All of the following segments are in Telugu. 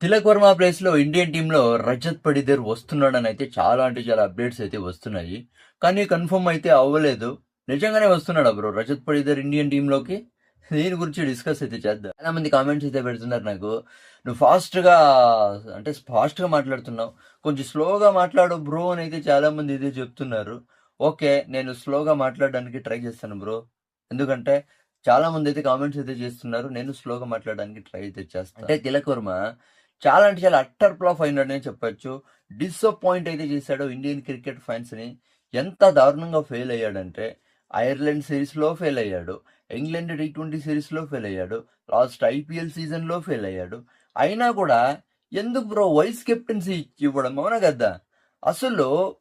తిలక్ వర్మ ప్లేస్‌లో ఇండియన్ టీమ్‌లో రజత్ పడిదర్ వస్తున్నాడని అయితే చాలా అంటే చాలా అప్డేట్స్ అయితే వస్తున్నాయి. కానీ కన్ఫర్మ్ అయితే అవ్వలేదు. నిజంగానే వస్తున్నాడా బ్రో రజత్ పడిదర్ ఇండియన్ టీమ్‌లోకి? దీని గురించి డిస్కస్ అయితే చేద్దాం. చాలా మంది కామెంట్స్ అయితే పెడుతున్నారు నాకు. "నువ్వు ఫాస్ట్‌గా మాట్లాడుతున్నావు. కొంచెం స్లోగా మాట్లాడు బ్రో" అని అయితే చాలా మంది ఇదే చెప్తున్నారు. ఓకే. నేను స్లోగా మాట్లాడడానికి ట్రై చేస్తాను బ్రో. ఎందుకంటే చాలా మంది అయితే కామెంట్స్ అయితే చేస్తున్నారు. నేను స్లోగా మాట్లాడడానికి ట్రై అయితే చేస్తాను. అంటే తిలక్ వర్మ చాలా అంటే చాలా అట్టర్ ఫ్లాప్ అయినాడనే చెప్పొచ్చు. డిసప్పాయింట్ అయితే చేశాడు ఇండియన్ క్రికెట్ ఫ్యాన్స్‌ని. ఎంత దారుణంగా ఫెయిల్ అయ్యాడంటే, ఐర్లాండ్ సిరీస్‌లో ఫెయిల్ అయ్యాడు. ఇంగ్లాండ్ టీ20 సిరీస్‌లో ఫెయిల్ అయ్యాడు. లాస్ట్ ఐపీఎల్ సీజన్‌లో ఫెయిల్ అయ్యాడు. అయినా కూడా ఎందుకు బ్రో వైస్ కెప్టెన్సీ ఇవ్వడం అవునా కదా! అసలు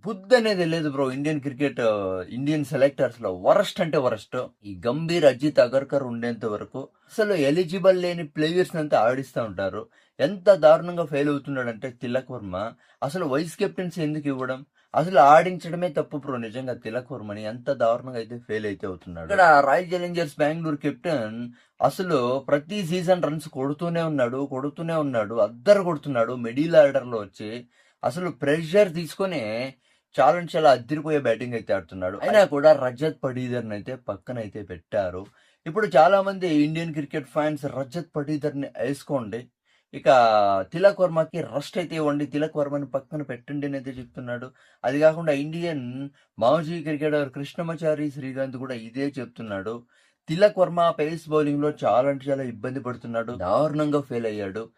బుద్ధనేది లేదు బ్రో ఇండియన్ సెలెక్టర్స్‌లో వరస్ట్ అంటే వరస్ట్. ఈ గంభీర్, అజిత్ అగర్కర్ ఉండేంత వరకు అసలు ఎలిజిబుల్ లేని ప్లేయర్స్‌నంతా ఆడిస్తా ఉంటారు. ఎంత దారుణంగా ఫెయిల్ అవుతున్నాడంటే తిలక్ వర్మ అసలు వైస్ కెప్టెన్సీ ఎందుకు ఇవ్వడం? అసలు ఆడించడమే తప్పు బ్రో నిజంగా తిలక్ వర్మని. ఎంత దారుణంగా అయితే ఫెయిల్ అయితే అవుతున్నాడు. ఇక్కడ రాయల్ ఛాలెంజర్స్ బెంగుళూరు కెప్టెన్ అసలు ప్రతి సీజన్ రన్స్ కొడుతూనే ఉన్నాడు. అద్దరు కొడుతున్నాడు మిడిల్ ఆర్డర్‌లో వచ్చి. అసలు ప్రెషర్ తీసుకొని చాలా అంటే చాలా అద్దిరిపోయే బ్యాటింగ్ అయితే ఆడుతున్నాడు. అయినా కూడా రజత్ పడీదర్‌ని అయితే పక్కనైతే పెట్టారు. ఇప్పుడు చాలా మంది ఇండియన్ క్రికెట్ ఫ్యాన్స్ రజత్ పడీదర్‌ని ఏసుకోండి. ఇక తిలక్ వర్మకి రెస్ట్ అయితే ఇవ్వండి. తిలక్ వర్మని పక్కన పెట్టండి అని అయితే చెప్తున్నాడు. అది కాకుండా ఇండియన్ మాజీ క్రికెటర్ కృష్ణమాచారి శ్రీకాంత్ కూడా ఇదే చెప్తున్నాడు. తిలక్ వర్మ పేస్ బౌలింగ్‌లో చాలా అంటే చాలా ఇబ్బంది పడుతున్నాడు. దారుణంగా ఫెయిల్ అయ్యాడు.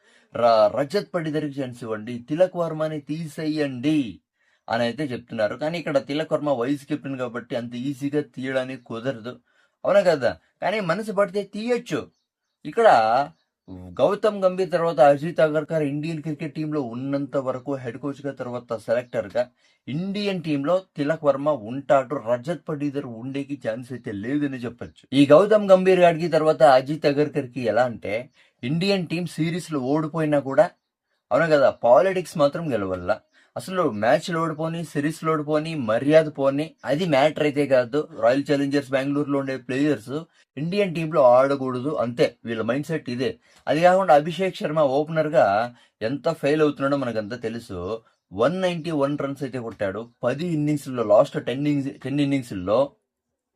రజత్ పడిదర్‌కి ఛాన్స్ ఇవ్వండి. తిలక్ వర్మని తీసేయండి అని అయితే చెప్తున్నారు. కానీ ఇక్కడ తిలక్ వర్మ వైస్ కెప్టెన్ కాబట్టి అంత ఈజీగా తీయడానికి కుదరదు. అవునా కదా! కానీ మనసు పడితే తీయొచ్చు. ఇక్కడ గౌతమ్ గంభీర్ తర్వాత అజిత్ అగర్కర్ ఇండియన్ క్రికెట్ టీంలో ఉన్నంత వరకు హెడ్ కోచ్‌గా తర్వాత సెలెక్టర్‌గా ఇండియన్ టీంలో తిలక్ వర్మ ఉంటాడు. రజత్ పడిదర్ ఉండేకి ఛాన్స్ అయితే లేదని చెప్పొచ్చు. ఈ గౌతమ్ గంభీర్ గాడికి తర్వాత అజిత్ అగర్కర్‌కి ఎలా అంటే ఇండియన్ టీం సిరీస్‌లో ఓడిపోయినా కూడా అవునా కదా! పాలిటిక్స్ మాత్రం గెలవల్ల. అసలు మ్యాచ్‌లు ఓడిపోని, సిరీస్‌లు ఓడిపోని, మర్యాద పోని అది మ్యాటర్ అయితే కాదు. రాయల్ ఛాలెంజర్స్ బెంగుళూరులో ఉండే ప్లేయర్స్ ఇండియన్ టీమ్‌లో ఆడకూడదు అంతే. వీళ్ళ మైండ్ సెట్ ఇదే. అది కాకుండా అభిషేక్ శర్మ ఓపెనర్‌గా ఎంత ఫెయిల్ అవుతున్నాడో మనకంతా తెలుసు. 191 రన్స్ అయితే కొట్టాడు. 10 ఇన్నింగ్స్‌లో లాస్ట్ 10 ఇన్నింగ్స్‌ల్లో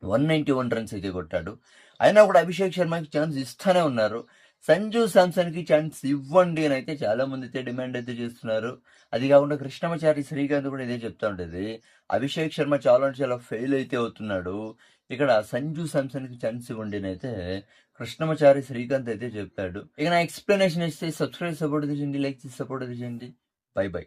191 రన్స్ అయితే కొట్టాడు. అయినా కూడా అభిషేక్ శర్మకి ఛాన్స్ ఇస్తానే ఉన్నారు. సంజు శాంసన్‌కి ఛాన్స్ ఇవ్వండి అని అయితే చాలా మంది అయితే డిమాండ్ అయితే చేస్తున్నారు. అది కాకుండా కృష్ణమాచారి శ్రీకాంత్ కూడా ఇదే చెప్తా ఉంటది. అభిషేక్ శర్మ చాలా అంటే చాలా ఫెయిల్ అయితే అవుతున్నాడు. ఇక్కడ సంజు శాంసన్‌కి ఛాన్స్ ఇవ్వండి అని అయితే కృష్ణమాచారి శ్రీకాంత్ అయితే చెప్పాడు. ఇక నా ఎక్స్‌ప్లనేషన్ ఇస్తే సబ్స్క్రైబ్ సపోర్ట్ చేయండి, లైక్ చేసి సపోర్ట్ చేయండి. By by.